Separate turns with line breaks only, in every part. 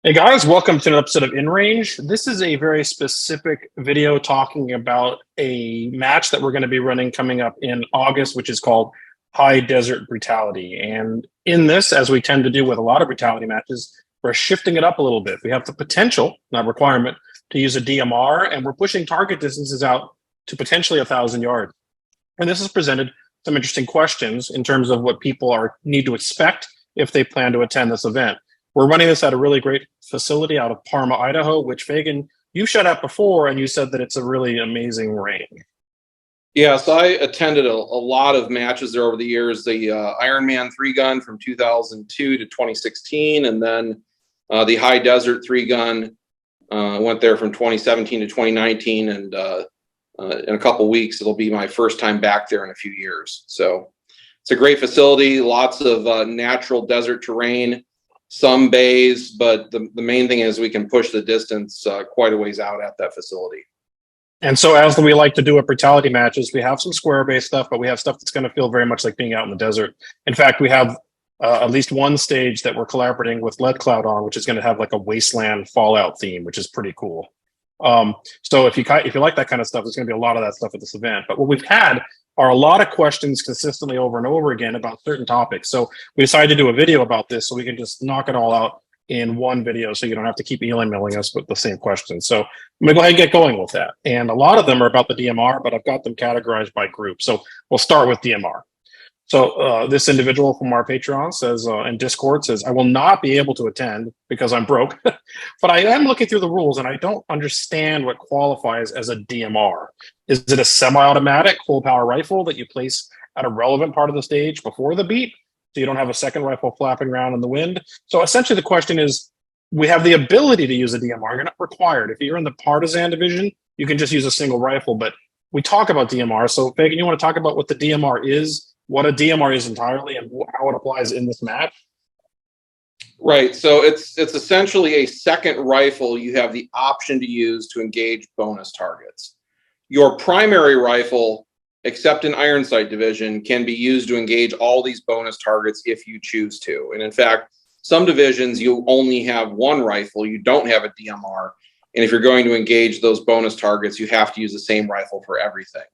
Hey guys, welcome to an episode of InRange. This is a very specific video talking about a match that we're going to be running coming up in August, which is called High Desert Brutality. And in this, as we tend to do with a lot of brutality matches, we're shifting it up a little bit. We have the potential, not requirement, to use a DMR, and we're pushing target distances out to potentially 1,000 yards. And this has presented some interesting questions in terms of what people need to expect if they plan to attend this event. We're running this at a really great facility out of Parma, Idaho, which Fagan, you shot at before, and you said that it's a really amazing range.
Yeah, so I attended a lot of matches there over the years. The Ironman 3-gun from 2002 to 2016, and then the High Desert 3-gun went there from 2017 to 2019, and in a couple weeks, it'll be my first time back there in a few years. So it's a great facility, lots of natural desert terrain, some bays, but the main thing is we can push the distance quite a ways out at that facility.
And so as we like to do at brutality matches, we have some square-based stuff, but we have stuff that's going to feel very much like being out in the desert. In fact, we have at least one stage that we're collaborating with Lead Cloud on, which is going to have like a wasteland fallout theme, which is pretty cool. So if you like that kind of stuff, there's going to be a lot of that stuff at this event. But what we've had are a lot of questions consistently over and over again about certain topics. So we decided to do a video about this so we can just knock it all out in one video so you don't have to keep emailing us with the same questions. So I'm gonna go ahead and get going with that. And a lot of them are about the DMR, but I've got them categorized by group. So we'll start with DMR. So this individual from our Patreon says, in Discord says, I will not be able to attend because I'm broke, but I am looking through the rules and I don't understand what qualifies as a DMR. Is it a semi-automatic full power rifle that you place at a relevant part of the stage before the beat, so you don't have a second rifle flapping around in the wind? So essentially the question is, we have the ability to use a DMR. You're not required. If you're in the partisan division, you can just use a single rifle, but we talk about DMR. So Fagan, you want to talk about what the DMR is, what a DMR is entirely, and how it applies in this match?
Right. So it's essentially a second rifle you have the option to use to engage bonus targets. Your primary rifle, except in Iron Sight division, can be used to engage all these bonus targets if you choose to. And in fact, some divisions you only have one rifle, you don't have a DMR. And if you're going to engage those bonus targets, you have to use the same rifle for everything.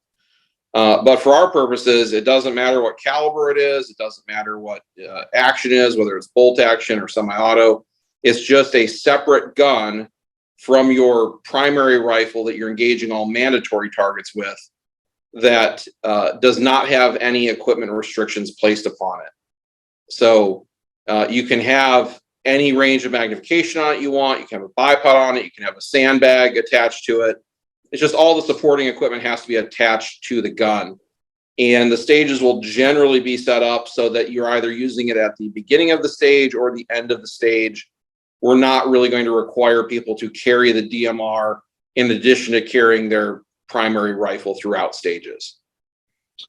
But for our purposes, it doesn't matter what caliber it is. It doesn't matter what action is, whether it's bolt action or semi-auto. It's just a separate gun from your primary rifle that you're engaging all mandatory targets with that does not have any equipment restrictions placed upon it. So you can have any range of magnification on it you want. You can have a bipod on it. You can have a sandbag attached to it. It's just all the supporting equipment has to be attached to the gun. And the stages will generally be set up so that you're either using it at the beginning of the stage or the end of the stage. We're not really going to require people to carry the DMR in addition to carrying their primary rifle throughout stages.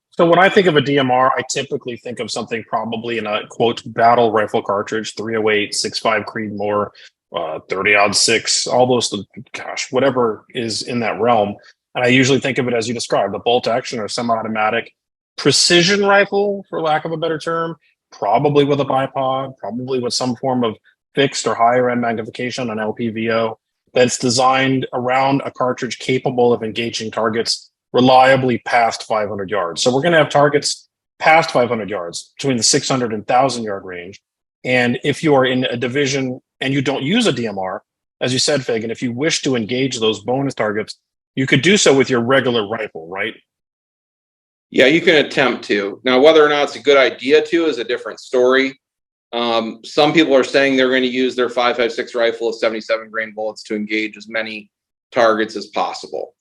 So when I think of a DMR, I typically think of something probably in a, quote, battle rifle cartridge, 308, 6.5 Creedmoor, 30-06, all those, gosh, whatever is in that realm. And I usually think of it as you described, a bolt action or semi-automatic precision rifle, for lack of a better term, probably with a bipod, probably with some form of fixed or higher end magnification on LPVO that's designed around a cartridge capable of engaging targets reliably past 500 yards. So we're going to have targets past 500 yards, between the 600 and 1,000 yard range. And if you are in a division and you don't use a DMR, as you said, Fagan, if you wish to engage those bonus targets, you could do so with your regular rifle, right?
Yeah, you can attempt to. Now, whether or not it's a good idea to is a different story. Some people are saying they're going to use their 5.56 rifle of 77 grain bullets to engage as many targets as possible.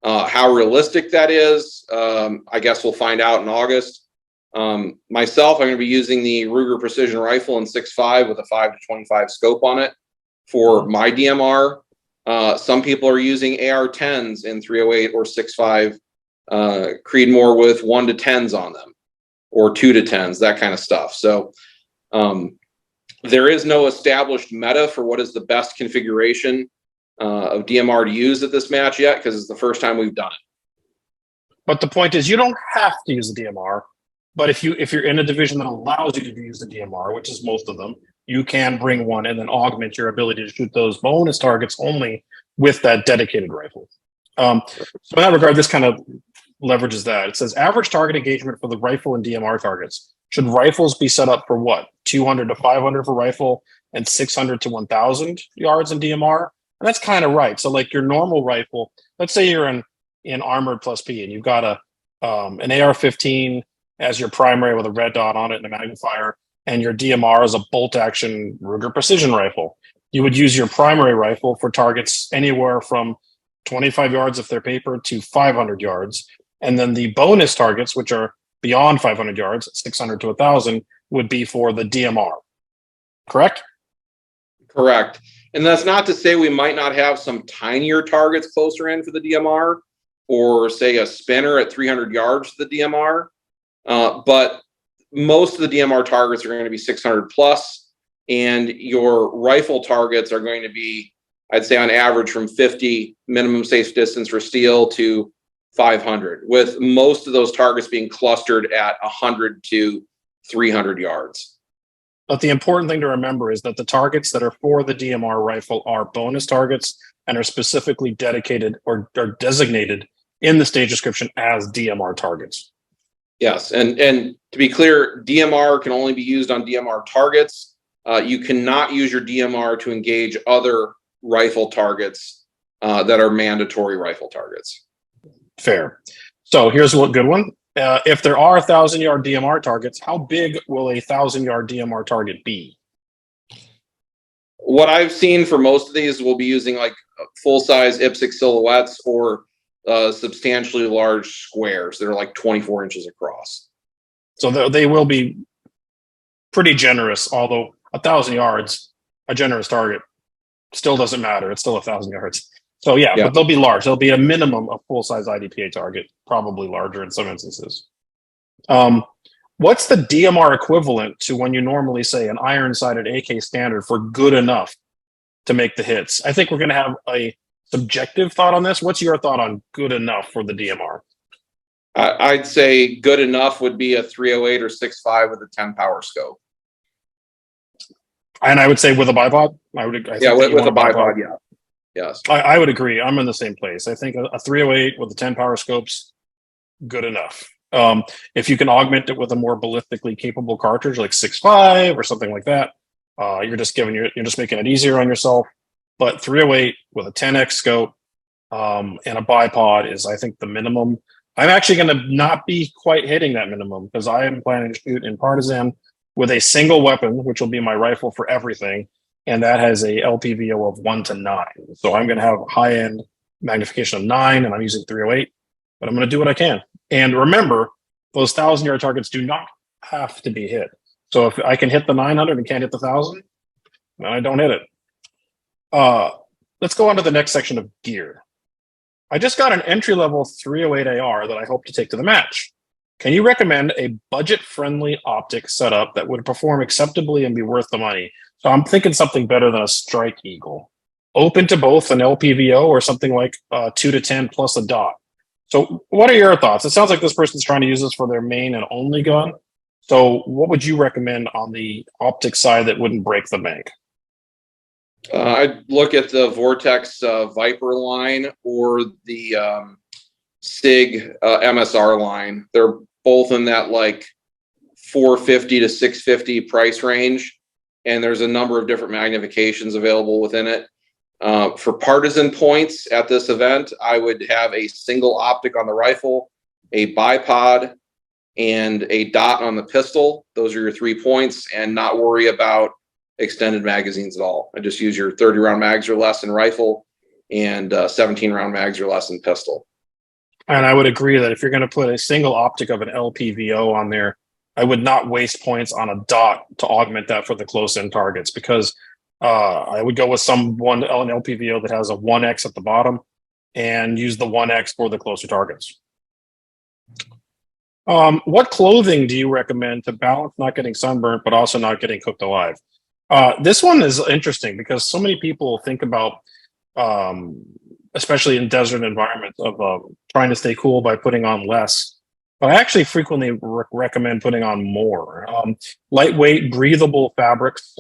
How realistic that is, I guess we'll find out in August. Myself, I'm going to be using the Ruger Precision Rifle in 6.5 with a 5-25 scope on it for my DMR. Some people are using AR-10s in 308 or 6.5 Creedmoor with 1-10s on them, or 2-10s, that kind of stuff. So there is no established meta for what is the best configuration of DMR to use at this match yet, because it's the first time we've done it.
But the point is, you don't have to use the DMR. But if you're in a division that allows you to use the DMR, which is most of them, you can bring one and then augment your ability to shoot those bonus targets only with that dedicated rifle. So in that regard, this kind of leverages that. It says average target engagement for the rifle and DMR targets. Should rifles be set up for what? 200 to 500 for rifle and 600 to 1,000 yards in DMR? And that's kind of right. So like your normal rifle, let's say you're in Armored plus P and you've got an AR-15 as your primary with a red dot on it and a magnifier, and your DMR is a bolt action Ruger precision rifle. You would use your primary rifle for targets anywhere from 25 yards if they're paper to 500 yards. And then the bonus targets, which are beyond 500 yards, 600 to 1,000, would be for the DMR. Correct?
Correct. And that's not to say we might not have some tinier targets closer in for the DMR, or say a spinner at 300 yards for the DMR. But most of the DMR targets are going to be 600 plus, and your rifle targets are going to be, I'd say on average, from 50 minimum safe distance for steel to 500, with most of those targets being clustered at 100 to 300 yards.
But the important thing to remember is that the targets that are for the DMR rifle are bonus targets and are specifically dedicated or are designated in the stage description as DMR targets.
Yes, and to be clear, DMR can only be used on DMR targets. You cannot use your DMR to engage other rifle targets that are mandatory rifle targets.
Fair. So here's a good one. If there are 1,000-yard DMR targets, how big will a 1,000-yard DMR target be?
What I've seen for most of these, we'll be using like full-size IPSC silhouettes or substantially large squares that are like 24 inches across.
So they will be pretty generous, although 1,000 yards, a generous target, still doesn't matter. It's still 1,000 yards. So yeah, but they'll be large. They'll be a minimum of full-size IDPA target, probably larger in some instances. What's the DMR equivalent to when you normally say an iron-sighted AK standard for good enough to make the hits? I think we're going to have a subjective thought on this. What's your thought on good enough for the DMR?
I'd say good enough would be a 308 or 6.5 with a 10 power scope.
And I would say with a bipod.
With a bipod, yeah. Yes.
I would agree. I'm in the same place. I think a 308 with the 10 power scopes, good enough. If you can augment it with a more ballistically capable cartridge like 6.5 or something like that, you're just making it easier on yourself. But 308 with a 10x scope and a bipod is, I think, the minimum. I'm actually going to not be quite hitting that minimum because I am planning to shoot in partisan with a single weapon, which will be my rifle for everything. And that has a LPVO of 1 to 9. So I'm going to have high-end magnification of 9, and I'm using 308. But I'm going to do what I can. And remember, those 1,000-yard targets do not have to be hit. So if I can hit the 900 and can't hit the 1,000, then I don't hit it. Let's go on to the next section of gear. I just got an entry-level 308 AR that I hope to take to the match. Can you recommend a budget-friendly optic setup that would perform acceptably and be worth the money? So I'm thinking something better than a Strike Eagle. Open to both an LPVO or something like 2 to 10 plus a dot. So what are your thoughts? It sounds like this person's trying to use this for their main and only gun. So what would you recommend on the optic side that wouldn't break the bank?
I'd look at the Vortex Viper line or the SIG MSR line. They're both in that like 450 to 650 price range, and there's a number of different magnifications available within it. For partisan points at this event, I would have a single optic on the rifle, a bipod, and a dot on the pistol. Those are your 3 points, and not worry about extended magazines at all. I just use your 30-round mags or less in rifle and 17-round mags or less in pistol.
And I would agree that if you're going to put a single optic of an LPVO on there, I would not waste points on a dot to augment that for the close-in targets, because I would go with an LPVO that has a 1X at the bottom and use the 1X for the closer targets. What clothing do you recommend to balance not getting sunburnt but also not getting cooked alive? This one is interesting because so many people think about, especially in desert environments, of trying to stay cool by putting on less. but I actually frequently recommend putting on more lightweight, breathable fabrics,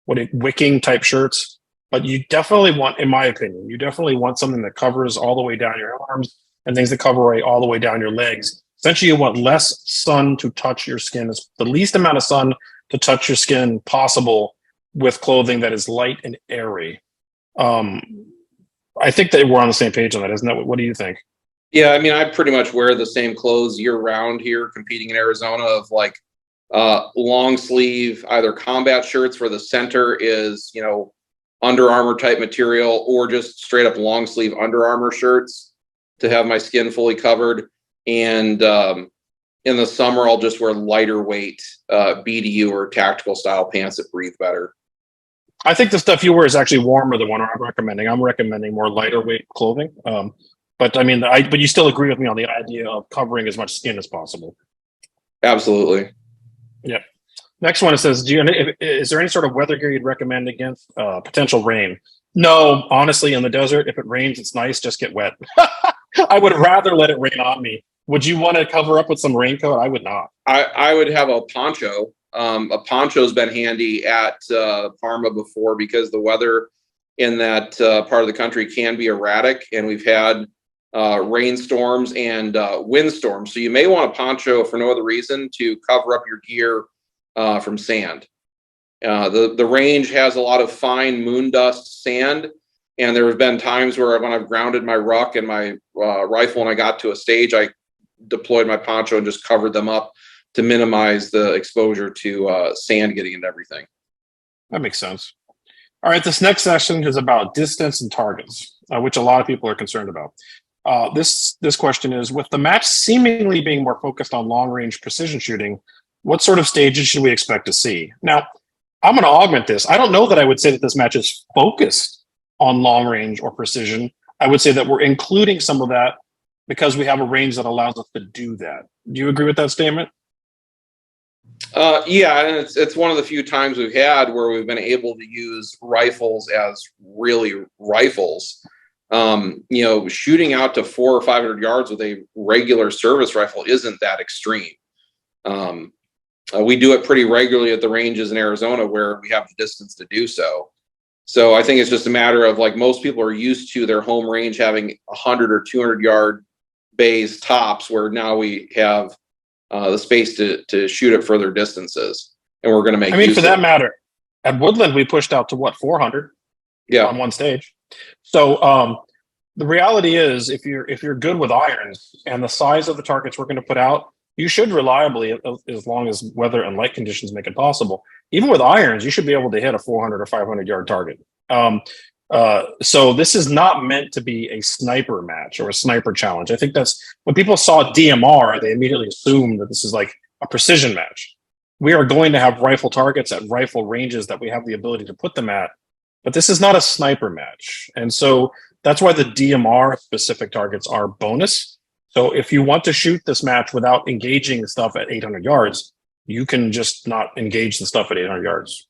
wicking type shirts. But you definitely want, in my opinion, you definitely want something that covers all the way down your arms and things that cover all the way down your legs. Essentially, you want less sun to touch your skin, the least amount of sun to touch your skin possible with clothing that is light and airy. Um, I think that we're on the same page on that, isn't that? What do you think?
Yeah, I mean, I pretty much wear the same clothes year round here, competing in Arizona. Of like long sleeve, either combat shirts where the center is, Under Armour type material, or just straight up long sleeve Under Armour shirts to have my skin fully covered. And in the summer, I'll just wear lighter weight BDU or tactical style pants that breathe better.
I think the stuff you wear is actually warmer than what I'm recommending. I'm recommending more lighter weight clothing. But I mean, but you still agree with me on the idea of covering as much skin as possible.
Absolutely.
Yeah. Next one, it says, is there any sort of weather gear you'd recommend against potential rain? No, honestly, in the desert, if it rains, it's nice. Just get wet. I would rather let it rain on me. Would you want to cover up with some raincoat? I would not.
I would have a poncho. A poncho's been handy at Parma before because the weather in that part of the country can be erratic, and we've had rainstorms and windstorms. So you may want a poncho for no other reason to cover up your gear from sand. The range has a lot of fine moon dust sand, and there have been times where when I've grounded my ruck and my rifle and I got to a stage, I deployed my poncho and just covered them up to minimize the exposure to sand getting into everything.
That makes sense. All right, this next section is about distance and targets, which a lot of people are concerned about. This question is, with the match seemingly being more focused on long-range precision shooting, what sort of stages should we expect to see? Now, I'm going to augment this. I don't know that I would say that this match is focused on long-range or precision. I would say that we're including some of that because we have a range that allows us to do that. Do you agree with that statement?
Yeah, and it's one of the few times we've had where we've been able to use rifles as really rifles. Shooting out to 400 or 500 yards with a regular service rifle isn't that extreme. We do it pretty regularly at the ranges in Arizona where we have the distance to do so. So I think it's just a matter of, like, most people are used to their home range having 100 or 200 yard bays tops, where now we have the space to shoot at further distances, and we're going to make.
I mean, for that matter, at Woodland we pushed out to 400, on one stage. So the reality is, if you're good with irons and the size of the targets we're going to put out, you should reliably, as long as weather and light conditions make it possible, even with irons, you should be able to hit a 400 or 500 yard target. So this is not meant to be a sniper match or a sniper challenge. I think that's when people saw DMR, they immediately assumed that this is like a precision match. We are going to have rifle targets at rifle ranges that we have the ability to put them at, but this is not a sniper match. And so that's why the DMR specific targets are bonus. So if you want to shoot this match without engaging the stuff at 800 yards, you can just not engage the stuff at 800 yards.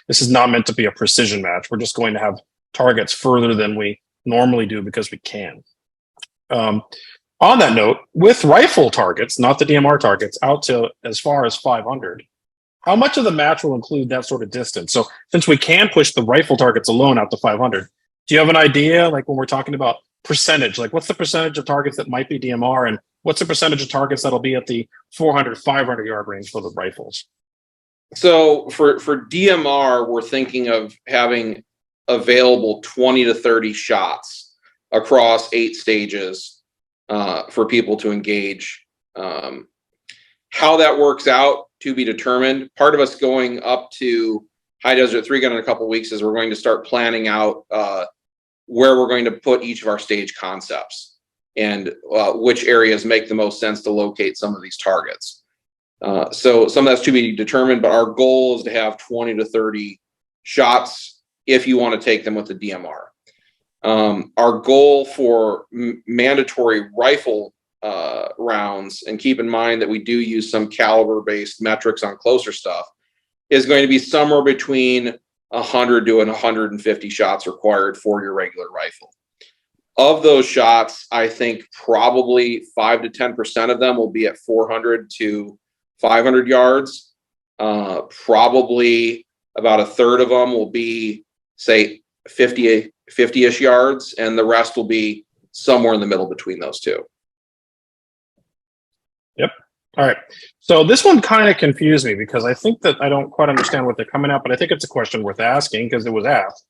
This is not meant to be a precision match. We're just going to have targets further than we normally do because we can. On that note, with rifle targets, not the DMR targets, out to as far as 500, how much of the match will include that sort of distance? So since we can push the rifle targets alone out to 500, do you have an idea, like when we're talking about percentage, like what's the percentage of targets that might be DMR, and what's the percentage of targets that'll be at the 400, 500 yard range for the rifles?
So for DMR, we're thinking of having available 20 to 30 shots across 8 stages for people to engage. How that works out to be determined. Part of us going up to High Desert 3 Gun in a couple of weeks is we're going to start planning out where we're going to put each of our stage concepts and which areas make the most sense to locate some of these targets. So some of that's to be determined, but our goal is to have 20 to 30 shots if you want to take them with the DMR. Our goal for mandatory rifle rounds, and keep in mind that we do use some caliber-based metrics on closer stuff, is going to be somewhere between 100 to 150 shots required for your regular rifle. Of those shots, I think probably 5 to 10% of them will be at 400 to 500 yards. Probably about a third of them will be, say, 50-ish yards, and the rest will be somewhere in the middle between those two.
Yep. All right. So this one kind of confused me because I think that I don't quite understand what they're coming at, but I think it's a question worth asking because it was asked.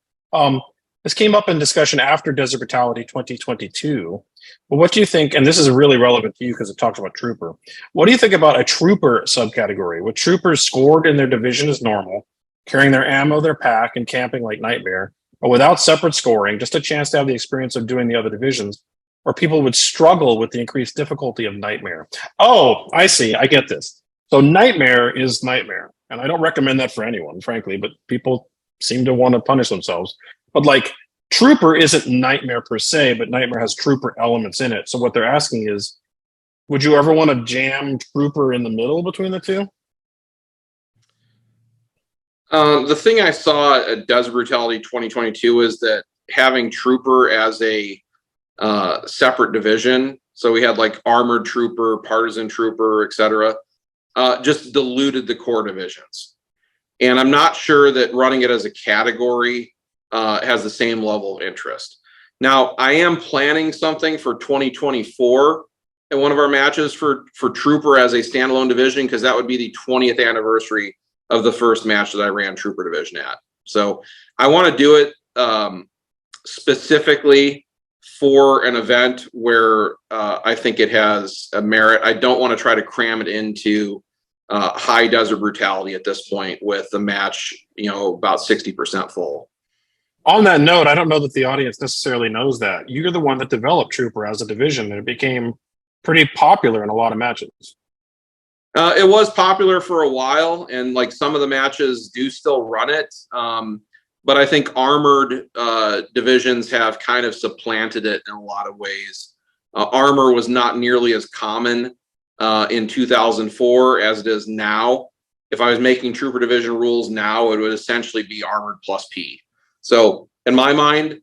This came up in discussion after Desert Brutality 2022. But what do you think? And this is really relevant to you because it talks about Trooper. What do you think about a Trooper subcategory? With Troopers scored in their division as normal, carrying their ammo, their pack, and camping like Nightmare, but without separate scoring, just a chance to have the experience of doing the other divisions, or people would struggle with the increased difficulty of Nightmare. Oh, I see. I get this. So Nightmare is Nightmare. And I don't recommend that for anyone, frankly, but people seem to want to punish themselves. But like Trooper isn't Nightmare per se, but Nightmare has Trooper elements in it. So what they're asking is, would you ever want to jam Trooper in the middle between the two?
The thing I saw at Desert Brutality 2022 is that having Trooper as a separate division, so we had like Armored Trooper, Partisan Trooper, etc., just diluted the core divisions. And I'm not sure that running it as a category has the same level of interest. Now, I am planning something for 2024 in one of our matches for Trooper as a standalone division, because that would be the 20th anniversary of the first match that I ran Trooper Division at. So I want to do it specifically for an event where I think it has a merit. I don't want to try to cram it into high Desert Brutality at this point with the match, about 60% full.
On that note, I don't know that the audience necessarily knows that. You're the one that developed Trooper as a division, and it became pretty popular in a lot of matches.
It was popular for a while, and like some of the matches do still run it. But I think armored divisions have kind of supplanted it in a lot of ways. Armor was not nearly as common in 2004 as it is now. If I was making Trooper Division rules now, it would essentially be armored plus P. So in my mind,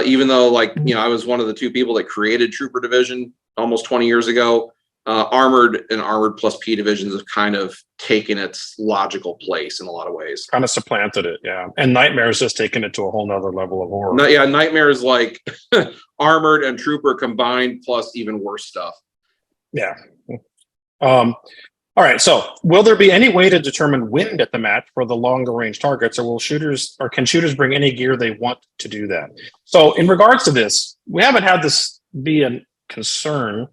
even though I was one of the two people that created Trooper Division almost 20 years ago, armored and armored plus P divisions have kind of taken its logical place in a lot of ways.
Kind of supplanted it, yeah. And Nightmare's just taken it to a whole nother level of horror.
Nightmare is like armored and Trooper combined plus even worse stuff.
Yeah. All right. So, will there be any way to determine wind at the match for the longer range targets, or can shooters bring any gear they want to do that? So, in regards to this, we haven't had this be a concern.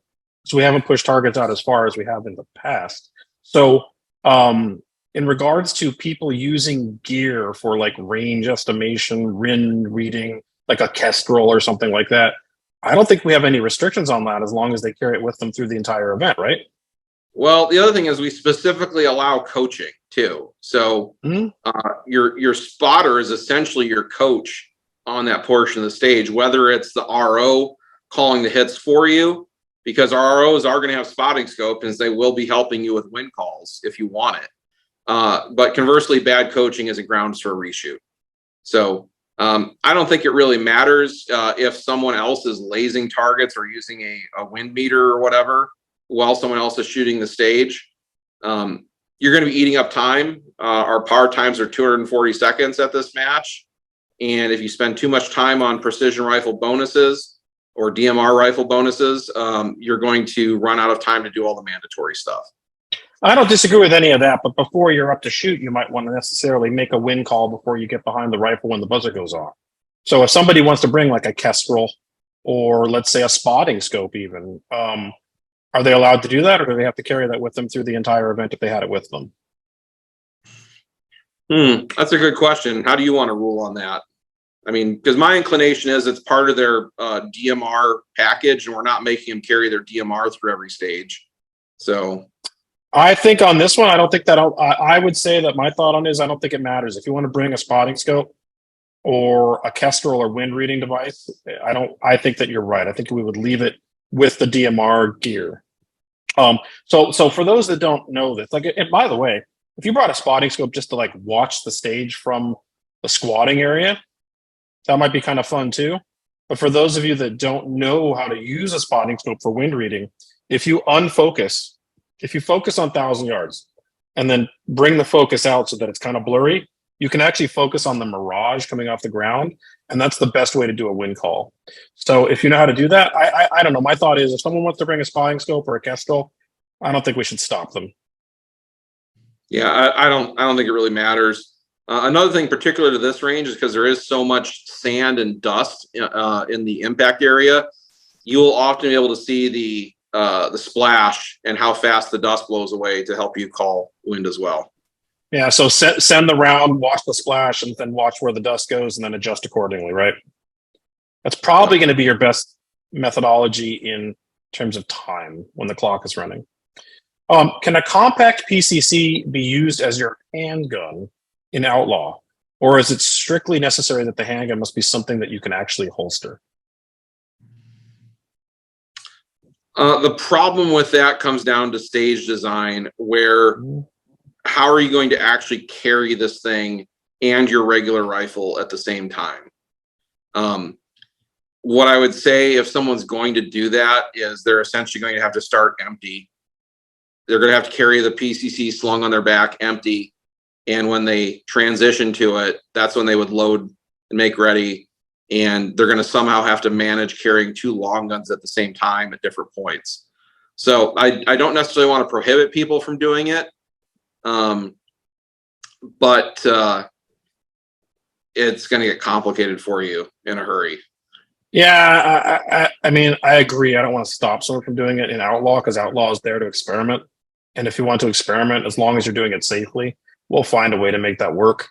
So we haven't pushed targets out as far as we have in the past. So in regards to people using gear for like range estimation, RIN reading, like a Kestrel or something like that, I don't think we have any restrictions on that as long as they carry it with them through the entire event, right?
Well, the other thing is we specifically allow coaching too. So your spotter is essentially your coach on that portion of the stage, whether it's the RO calling the hits for you, because our ROs are going to have spotting scope and they will be helping you with wind calls if you want it. But conversely, bad coaching is a grounds for a reshoot. So I don't think it really matters if someone else is lasing targets or using a wind meter or whatever while someone else is shooting the stage. You're going to be eating up time. Our power times are 240 seconds at this match. And if you spend too much time on precision rifle bonuses or DMR rifle bonuses, you're going to run out of time to do all the mandatory stuff.
I don't disagree with any of that, but before you're up to shoot, you might want to necessarily make a wind call before you get behind the rifle when the buzzer goes off. So if somebody wants to bring like a Kestrel or let's say a spotting scope even, are they allowed to do that, or do they have to carry that with them through the entire event if they had it with them?
That's a good question. How do you want to rule on that? I mean, because my inclination is it's part of their DMR package, and we're not making them carry their DMR through every stage. So
I think on this one, I don't think that I would say that my thought on it is I don't think it matters. If you want to bring a spotting scope or a Kestrel or wind reading device, I think that you're right. I think we would leave it with the DMR gear. So for those that don't know this, and by the way, if you brought a spotting scope just to like watch the stage from the squatting area, that might be kind of fun too. But for those of you that don't know how to use a spotting scope for wind reading, if you unfocus, if you focus on 1,000 yards and then bring the focus out so that it's kind of blurry, you can actually focus on the mirage coming off the ground. And that's the best way to do a wind call. So if you know how to do that, I don't know. My thought is if someone wants to bring a spotting scope or a Kestrel, I don't think we should stop them.
Yeah, I don't think it really matters. Another thing particular to this range is because there is so much sand and dust in the impact area, you'll often be able to see the splash and how fast the dust blows away to help you call wind as well.
Yeah, so send the round, watch the splash, and then watch where the dust goes, and then adjust accordingly, right? That's probably going to be your best methodology in terms of time when the clock is running. Can a compact PCC be used as your handgun in Outlaw, or is it strictly necessary that the handgun must be something that you can actually holster?
The problem with that comes down to stage design, where how are you going to actually carry this thing and your regular rifle at the same time? What I would say if someone's going to do that is they're essentially going to have to start empty. They're going to have to carry the PCC slung on their back empty. And when they transition to it, that's when they would load and make ready. And they're going to somehow have to manage carrying two long guns at the same time at different points. So I don't necessarily want to prohibit people from doing it. But it's going to get complicated for you in a hurry.
Yeah, I mean, I agree. I don't want to stop someone from doing it in Outlaw because Outlaw is there to experiment. And if you want to experiment, as long as you're doing it safely, we'll find a way to make that work.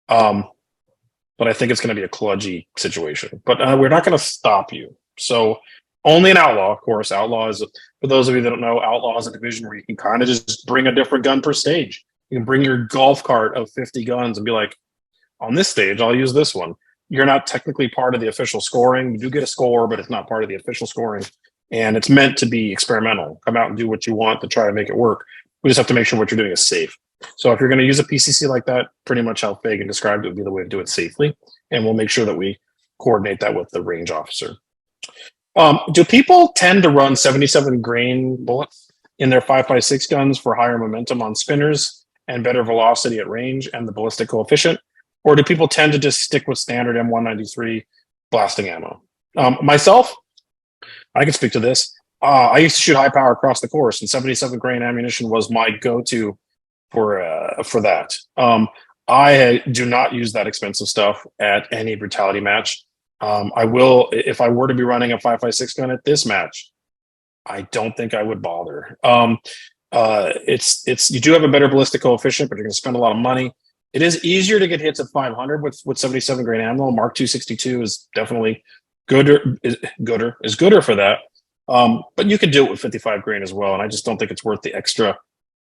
But I think it's going to be a kludgy situation. But we're not going to stop you. So only in Outlaw, of course. Outlaw is, for those of you that don't know, Outlaw is a division where you can kind of just bring a different gun per stage. You can bring your golf cart of 50 guns and be like, on this stage, I'll use this one. You're not technically part of the official scoring. You do get a score, but it's not part of the official scoring. And it's meant to be experimental. Come out and do what you want to try to make it work. We just have to make sure what you're doing is safe. So if you're going to use a PCC like that, pretty much how Fagan described it would be the way to do it safely. And we'll make sure that we coordinate that with the range officer. Do people tend to run 77 grain bullets in their 5.56 guns for higher momentum on spinners and better velocity at range and the ballistic coefficient? Or do people tend to just stick with standard M193 blasting ammo? Myself, I can speak to this. I used to shoot high power across the course, and 77 grain ammunition was my go-to for that. I do not use that expensive stuff at any brutality match. I will, if I were to be running a 5.56 gun at this match, I don't think I would bother. You do have a better ballistic coefficient, but you're going to spend a lot of money. It is easier to get hits at 500 with 77 grain ammo. Mark 262 is definitely gooder for that. But you could do it with 55 grain as well. And I just don't think it's worth the extra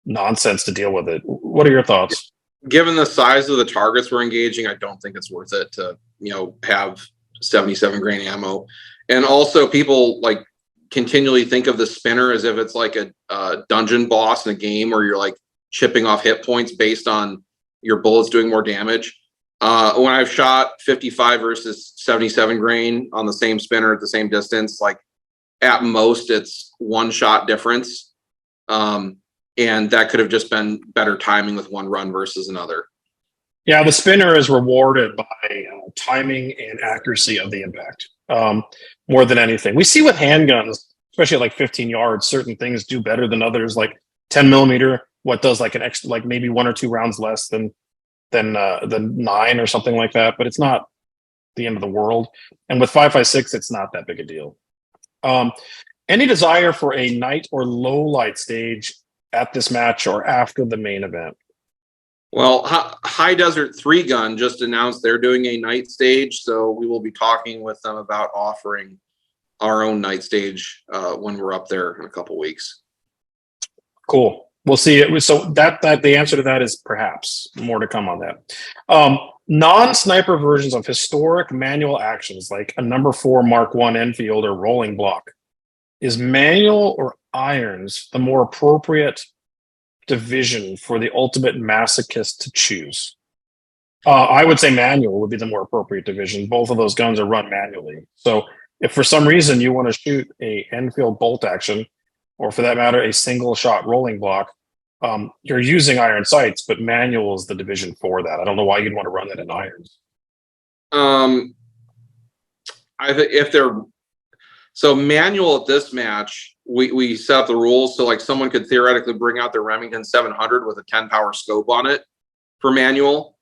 nonsense to deal with it. What are your thoughts?
Given the size of the targets we're engaging, I don't think it's worth it to, have 77 grain ammo. And also people like continually think of the spinner as if it's like a dungeon boss in a game where you're like chipping off hit points based on your bullets doing more damage. When I've shot 55 versus 77 grain on the same spinner at the same distance, like at most it's one shot difference. And that could have just been better timing with one run versus another.
Yeah, the spinner is rewarded by timing and accuracy of the impact more than anything. We see with handguns, especially at like 15 yards, certain things do better than others. Like 10 millimeter, what does like an extra, like maybe 1 or 2 rounds less than 9 or something like that. But it's not the end of the world. And with 5.56, it's not that big a deal. Any desire for a night or low light stage at this match or after the main event?
Well, High Desert 3 Gun just announced they're doing a night stage, so we will be talking with them about offering our own night stage when we're up there in a couple weeks.
Cool. We'll see. So that the answer to that is perhaps more to come on that. Non-sniper versions of historic manual actions like a number 4 Mark 1 Enfield or rolling block. Is manual or irons the more appropriate division for the ultimate masochist to choose? I would say manual would be the more appropriate division. Both of those guns are run manually. So If for some reason you want to shoot a Enfield bolt action, or for that matter, a single shot rolling block, you're using iron sights, but manual is the division for that. I don't know why you'd want to run that in irons.
I think if they're so manual at this match, we set up the rules so like someone could theoretically bring out their Remington 700 with a 10 power scope on it for manual.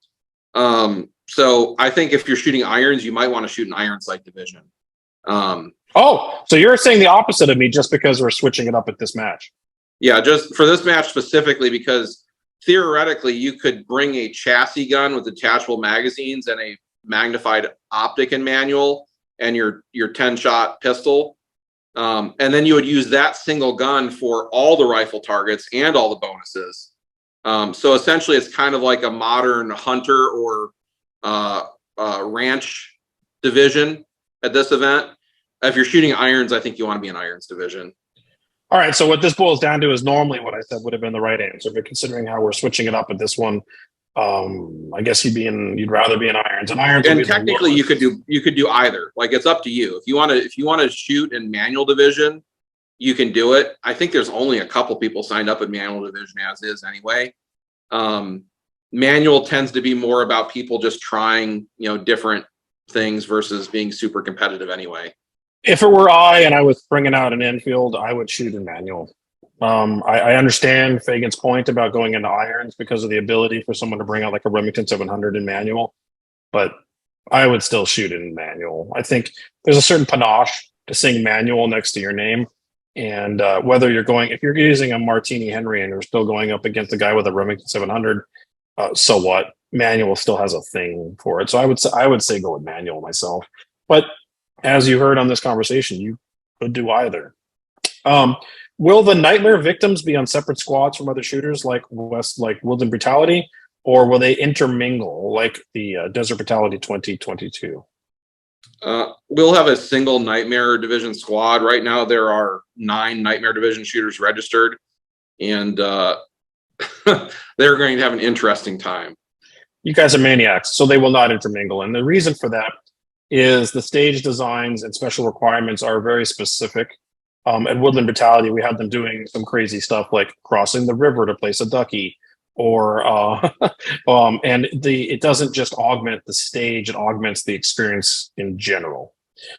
So I think if you're shooting irons, you might want to shoot an iron sight division.
Oh, so you're saying the opposite of me just because we're switching it up at this match?
Yeah, just for this match specifically, because theoretically you could bring a chassis gun with detachable magazines and a magnified optic and manual and your 10 shot pistol. And then you would use that single gun for all the rifle targets and all the bonuses. So essentially it's kind of like a modern hunter or ranch division at this event. If you're shooting irons, I think you want to be an irons division.
All right. So what this boils down to is normally what I said would have been the right answer, but considering how we're switching it up at this one, I guess you'd rather be in irons.
And technically, you could do either. Like it's up to you. If you want to shoot in manual division, you can do it. I think there's only a couple people signed up at manual division as is anyway. Manual tends to be more about people just trying different things versus being super competitive anyway.
If it were and I was bringing out an Enfield, I would shoot in manual. I understand Fagan's point about going into irons because of the ability for someone to bring out like a Remington 700 in manual, but I would still shoot in manual. I think there's a certain panache to saying manual next to your name. And whether if you're using a Martini Henry and you're still going up against a guy with a Remington 700, so what? Manual still has a thing for it. So I would say go with manual myself. But as you heard on this conversation, you could do either. Will the nightmare victims be on separate squads from other shooters like Woodland Brutality, or will they intermingle like the Desert Brutality 2022?
We'll have a single Nightmare Division squad. Right now, there are 9 Nightmare Division shooters registered, and they're going to have an interesting time.
You guys are maniacs, so they will not intermingle. And the reason for that is the stage designs and special requirements are very specific. At Woodland Brutality, we had them doing some crazy stuff like crossing the river to place a ducky, or it doesn't just augment the stage; it augments the experience in general.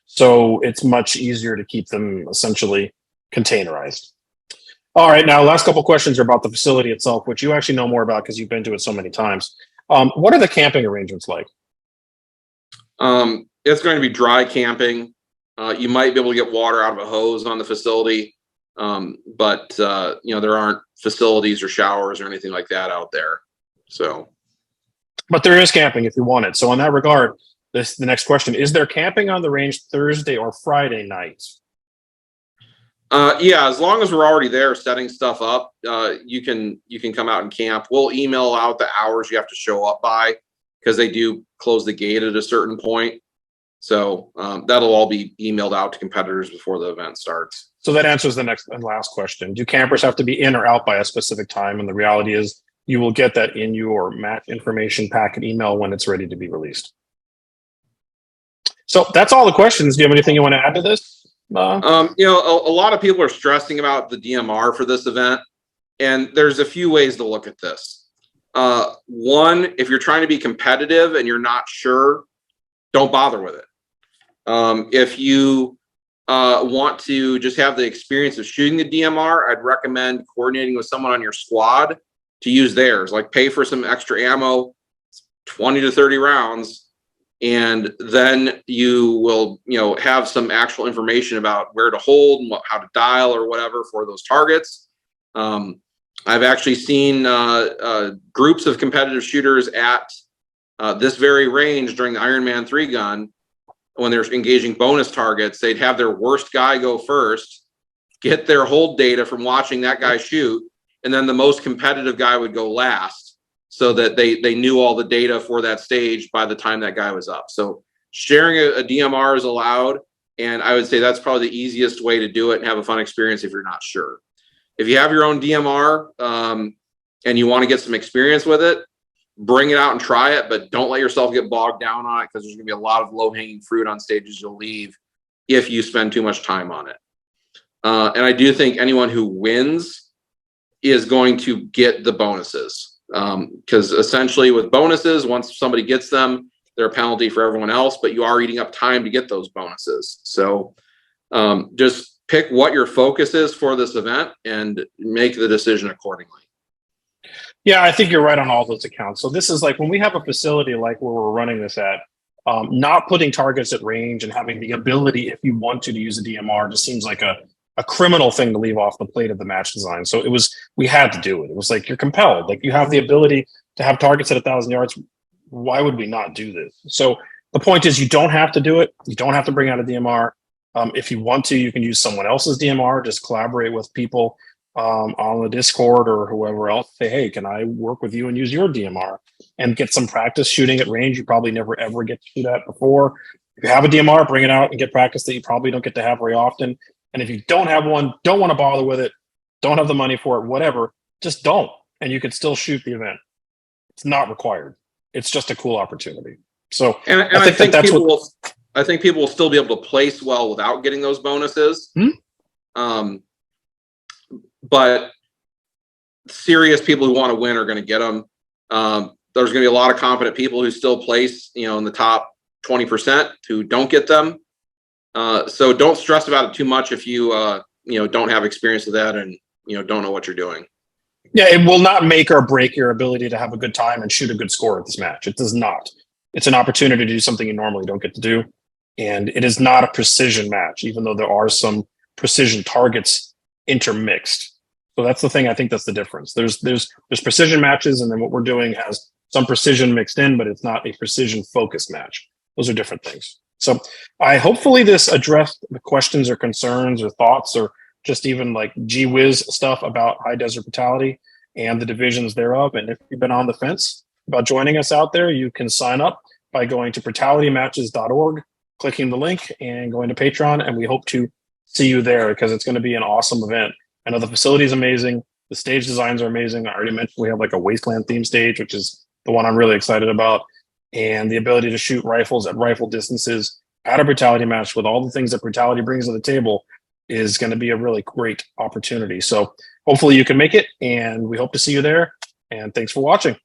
So it's much easier to keep them essentially containerized. All right, now last couple questions are about the facility itself, which you actually know more about because you've been to it so many times. What are the camping arrangements like?
It's going to be dry camping. You might be able to get water out of a hose on the facility, but there aren't facilities or showers or anything like that out there. So,
but there is camping if you want it. So, in that regard, the next question: is there camping on the range Thursday or Friday nights?
Yeah, as long as we're already there setting stuff up, you can come out and camp. We'll email out the hours you have to show up by because they do close the gate at a certain point. So that'll all be emailed out to competitors before the event starts.
So that answers the next and last question. Do campers have to be in or out by a specific time? And the reality is you will get that in your match information packet email when it's ready to be released. So that's all the questions. Do you have anything you want to add to this?
A lot of people are stressing about the DMR for this event, and there's a few ways to look at this. One, if you're trying to be competitive and you're not sure, don't bother with it. If you want to just have the experience of shooting the DMR, I'd recommend coordinating with someone on your squad to use theirs. Like pay for some extra ammo, 20 to 30 rounds, and then you will, have some actual information about where to hold and how to dial or whatever for those targets. I've actually seen groups of competitive shooters at this very range during the Ironman 3 gun. When they're engaging bonus targets, they'd have their worst guy go first, get their hold data from watching that guy shoot, and then the most competitive guy would go last so that they knew all the data for that stage by the time that guy was up. So sharing a DMR is allowed, and I would say that's probably the easiest way to do it and have a fun experience if you're not sure. If you have your own DMR and you want to get some experience with it, bring it out and try it, but don't let yourself get bogged down on it because there's going to be a lot of low-hanging fruit on stages you'll leave if you spend too much time on it. And I do think anyone who wins is going to get the bonuses, because essentially with bonuses, once somebody gets them, they're a penalty for everyone else, but you are eating up time to get those bonuses. So just pick what your focus is for this event and make the decision accordingly.
Yeah, I think you're right on all those accounts. So this is like when we have a facility like where we're running this at, not putting targets at range and having the ability, if you want to use a DMR, just seems like a criminal thing to leave off the plate of the match design. So we had to do it. It was like, you're compelled, like you have the ability to have targets at 1,000 yards. Why would we not do this? So the point is, you don't have to do it. You don't have to bring out a DMR. If you want to, you can use someone else's DMR, just collaborate with people on the Discord or whoever else. Say, hey, can I work with you and use your DMR and get some practice shooting at range you probably never ever get to shoot at before. If you have a DMR, bring it out and get practice that you probably don't get to have very often. And if you don't have one, don't want to bother with it, don't have the money for it, whatever, just don't. And you could still shoot the event. It's not required. It's just a cool opportunity. So
and I think people will still be able to place well without getting those bonuses. But serious people who want to win are going to get them. There's going to be a lot of competent people who still place, in the top 20% who don't get them. So don't stress about it too much if you don't have experience with that and don't know what you're doing.
Yeah, it will not make or break your ability to have a good time and shoot a good score at this match. It does not. It's an opportunity to do something you normally don't get to do, and it is not a precision match, even though there are some precision targets intermixed. So that's the thing. I think that's the difference. There's precision matches, and then what we're doing has some precision mixed in, but it's not a precision focused match. Those are different things. So hopefully this addressed the questions or concerns or thoughts or just even like gee whiz stuff about High Desert Brutality and the divisions thereof. And if you've been on the fence about joining us out there, you can sign up by going to brutalitymatches.org, clicking the link and going to Patreon. And we hope to see you there because it's going to be an awesome event. I know the facility is amazing. The stage designs are amazing. I already mentioned we have like a wasteland theme stage, which is the one I'm really excited about. And the ability to shoot rifles at rifle distances at a brutality match with all the things that brutality brings to the table is going to be a really great opportunity. So hopefully you can make it, and we hope to see you there. And thanks for watching.